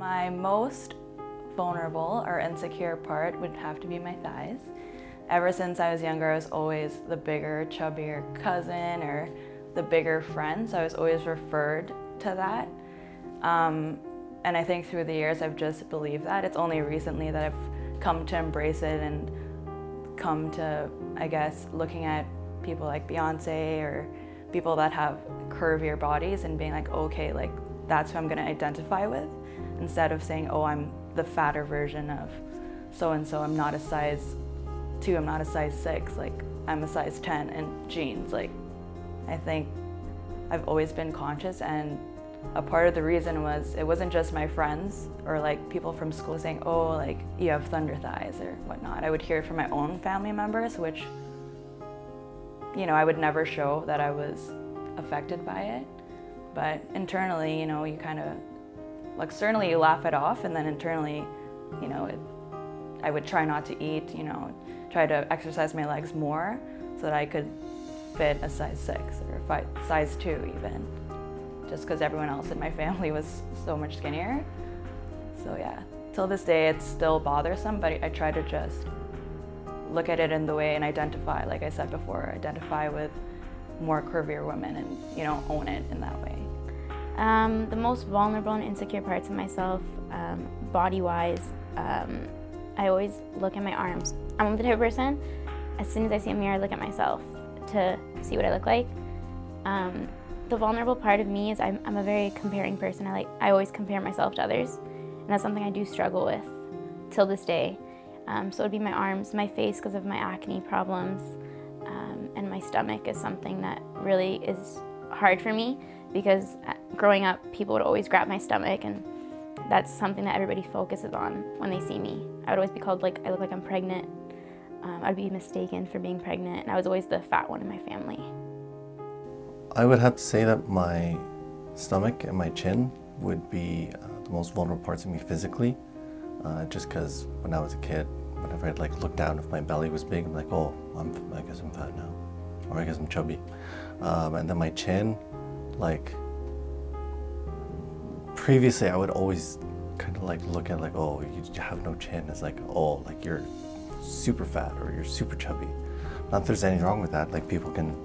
My most vulnerable or insecure part would have to be my thighs. Ever since I was younger, I was always the bigger, chubbier cousin or the bigger friend, so I was always referred to that. And I think through the years I've just believed that. It's only recently that I've come to embrace it and come to, I guess, looking at people like Beyonce or people that have curvier bodies and being like, okay, like that's who I'm gonna identify with, instead of saying, oh, I'm the fatter version of so-and-so. I'm not a size 2, I'm not a size 6, like I'm a size 10 in jeans. Like, I think I've always been conscious, and a part of the reason was it wasn't just my friends or like people from school saying, oh, like you have thunder thighs or whatnot. I would hear it from my own family members, which, you know, I would never show that I was affected by it. But internally, you know, you kind of, like, certainly you laugh it off, and then internally, you know, I would try not to eat, you know, try to exercise my legs more so that I could fit a size 6 or size 2 even, just because everyone else in my family was so much skinnier. So yeah, till this day it's still bothersome, but I try to just look at it in the way and identify, like I said before, identify with more curvier women and, you know, own it in that way. The most vulnerable and insecure parts of myself, body-wise, I always look at my arms. I'm the type of person, as soon as I see a mirror, I look at myself to see what I look like. The vulnerable part of me is I'm a very comparing person. I always compare myself to others, and that's something I do struggle with till this day. So it would be my arms, my face because of my acne problems, and my stomach is something that really is hard for me, because growing up people would always grab my stomach, and that's something that everybody focuses on when they see me. I would always be called, like, I look like I'm pregnant. I'd be mistaken for being pregnant, and I was always the fat one in my family. I would have to say that my stomach and my chin would be the most vulnerable parts of me physically, just because when I was a kid, whenever I'd like look down, if my belly was big, I'm like, oh, I guess I'm fat now, or I guess I'm chubby. And then my chin, like, previously I would always kind of like look at like, oh, you have no chin. It's like, oh, like you're super fat or you're super chubby. Not that there's anything wrong with that. Like, people can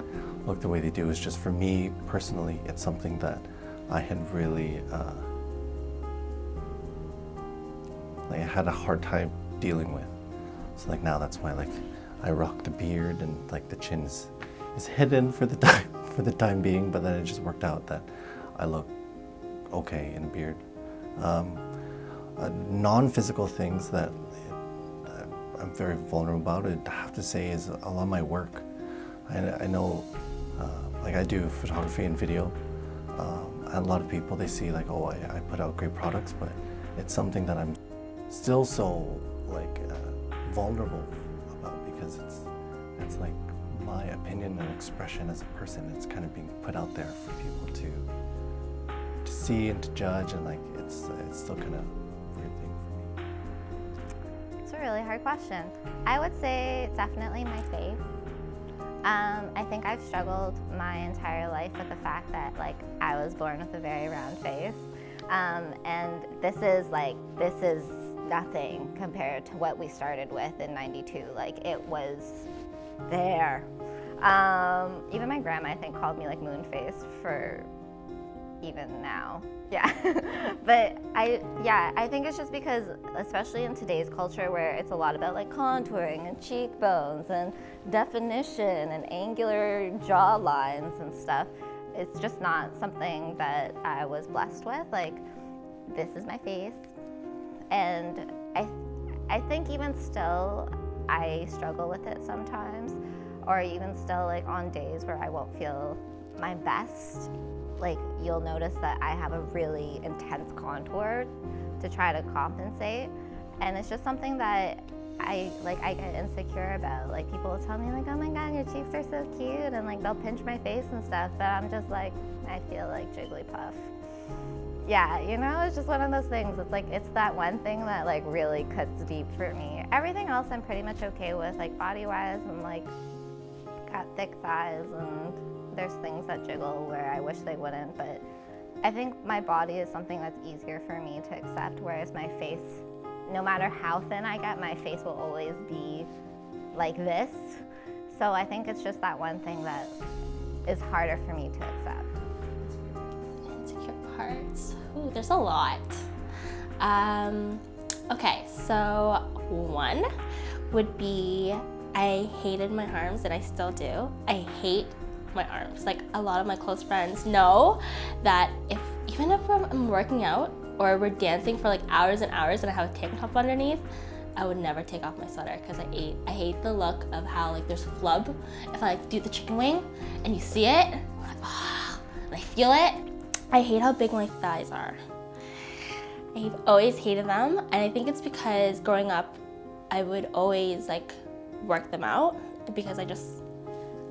look the way they do. It's just, for me personally, it's something that I had really, like, I had a hard time dealing with. So like now that's why, like, I rock the beard and like the chin is hidden for the time being, but then it just worked out that I look okay in a beard. Non-physical things that I'm very vulnerable about, I have to say, is a lot of my work. I know, like, I do photography and video, and a lot of people, they see like, oh, I put out great products, but it's something that I'm still so like vulnerable about, because it's like my opinion and expression as a person. It's kind of being put out there for people to see and to judge, and like it's still kind of a weird thing for me. It's a really hard question. I would say definitely my face. I think I've struggled my entire life with the fact that, like, I was born with a very round face, and this is nothing compared to what we started with in '92. Like, it was there. Even my grandma, I think, called me like moon face for even now. Yeah. But I think it's just because, especially in today's culture where it's a lot about like contouring and cheekbones and definition and angular jaw lines and stuff, it's just not something that I was blessed with. Like, this is my face. And I think even still I struggle with it sometimes, or even still, like, on days where I won't feel my best, like, you'll notice that I have a really intense contour to try to compensate, and it's just something that I get insecure about. Like, people will tell me like, oh my god, your cheeks are so cute, and like they'll pinch my face and stuff, but I'm just like, I feel like Jigglypuff. Yeah, you know, it's just one of those things. It's like, it's that one thing that like really cuts deep for me. Everything else I'm pretty much okay with, like body-wise. I'm like, got thick thighs, and there's things that jiggle where I wish they wouldn't, but I think my body is something that's easier for me to accept. accept, whereas my face, no matter how thin I get, my face will always be like this. So I think it's just that one thing that is harder for me to accept. Insecure parts. Ooh, there's a lot. Okay, so one would be I hated my arms, and I still do. I hate my arms. Like, a lot of my close friends know that even if I'm working out or we're dancing for like hours and hours and I have a tank top underneath, I would never take off my sweater because I hate the look of how like there's flub. If I like do the chicken wing and you see it, I'm like, oh, and I feel it. I hate how big my thighs are. I've always hated them, and I think it's because growing up, I would always like work them out because I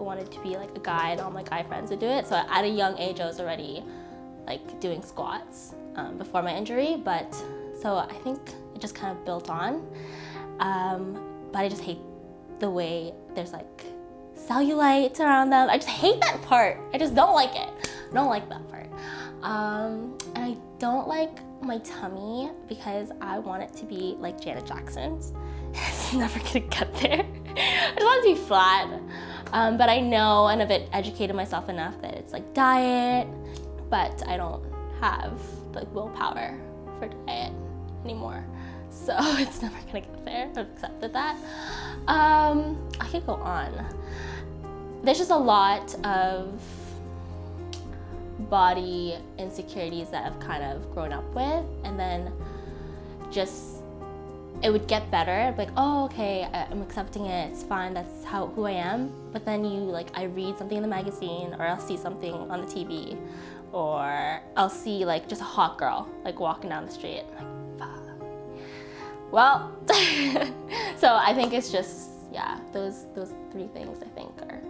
wanted to be like a guy, and all my guy friends would do it. So at a young age, I was already like doing squats before my injury, but so I think it just kind of built on. But I just hate the way there's like cellulite around them. I just hate that part. I just don't like it. I don't like that part. And I don't like my tummy because I want it to be like Janet Jackson's. It's never gonna get there. I just want it to be flat. But I know and I've educated myself enough that it's like diet, but I don't have the willpower for diet anymore. So it's never gonna get there. I've accepted that. I could go on. There's just a lot of body insecurities that I've kind of grown up with, and then just it would get better. I'd be like, oh, okay, I'm accepting it, it's fine, that's who I am. But then I read something in the magazine, or I'll see something on the TV, or I'll see like just a hot girl like walking down the street. I'm like, fuck. Well, so I think it's just, yeah, those three things I think are